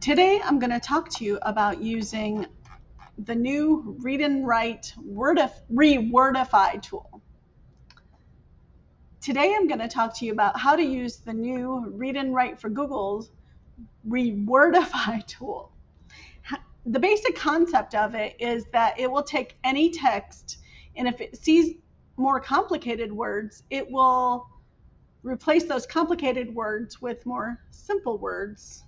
Today I'm going to talk to you about using the new Read and Write Rewordify tool. Today I'm going to talk to you about how to use the new Read and Write for Google's Rewordify tool. The basic concept of it is that it will take any text, and if it sees more complicated words, it will replace those complicated words with more simple words.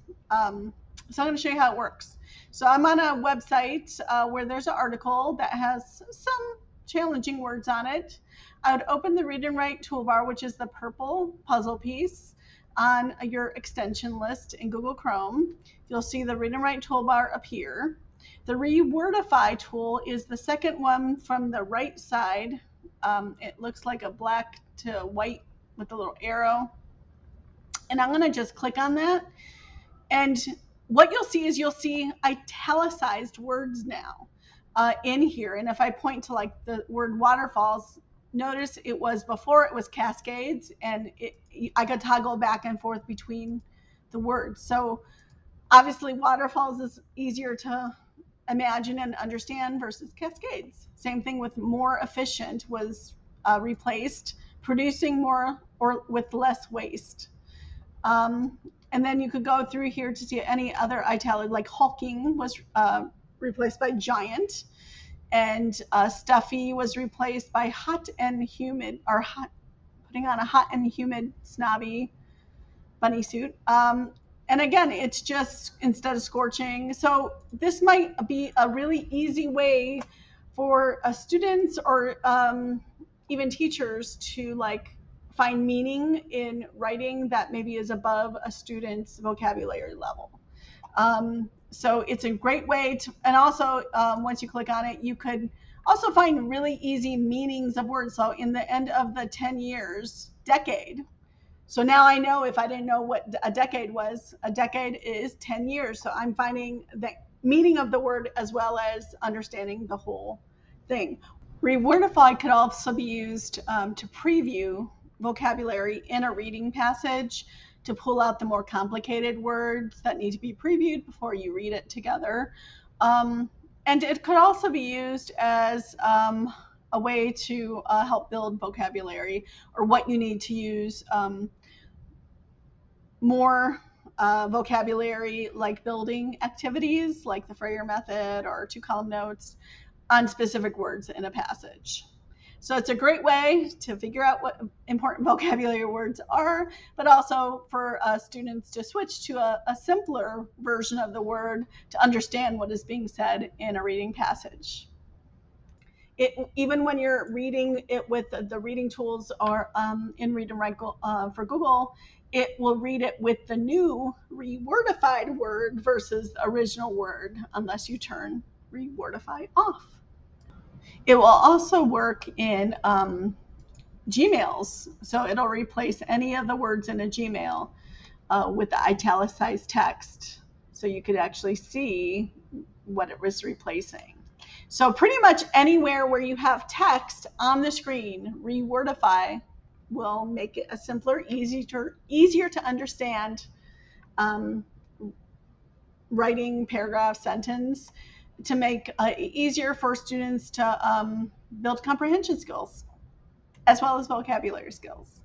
So I'm going to show you how it works. So I'm on a website where there's an article that has some challenging words on it. I would open the Read and Write toolbar, which is the purple puzzle piece on your extension list in Google Chrome. You'll see the Read and Write toolbar appear. The Rewordify tool is the second one from the right side. It looks like a black to white with a little arrow. And I'm going to just click on that. And what you'll see is you'll see italicized words now in here. And if I point to like the word waterfalls, notice it was before it was cascades, and I could toggle back and forth between the words. So obviously waterfalls is easier to imagine and understand versus cascades. Same thing with more efficient was replaced, producing more or with less waste. And then you could go through here to see any other italic, like hulking was replaced by giant, and stuffy was replaced by hot and humid, or hot, putting on a hot and humid snobby bunny suit. And again, it's just instead of scorching. So this might be a really easy way for students or even teachers to find meaning in writing that maybe is above a student's vocabulary level. So it's a great way to, and also once you click on it, you could also find really easy meanings of words. So in the end of the 10 years, decade. So now I know, if I didn't know what a decade was, a decade is 10 years. So I'm finding the meaning of the word as well as understanding the whole thing. Rewordify could also be used to preview vocabulary in a reading passage, to pull out the more complicated words that need to be previewed before you read it together. And it could also be used as a way to help build vocabulary, or what you need to use more vocabulary, like building activities like the Frayer method or 2-column notes on specific words in a passage. So it's a great way to figure out what important vocabulary words are, but also for students to switch to a simpler version of the word to understand what is being said in a reading passage. Even when you're reading it with the reading tools or in Read and Write for Google, it will read it with the new rewordified word versus the original word, unless you turn Rewordify off. It will also work in Gmails, so it'll replace any of the words in a Gmail with the italicized text, so you could actually see what it was replacing. So pretty much anywhere where you have text on the screen, Rewordify will make it a simpler, easier to understand writing paragraph, sentence, to make easier for students to build comprehension skills as well as vocabulary skills.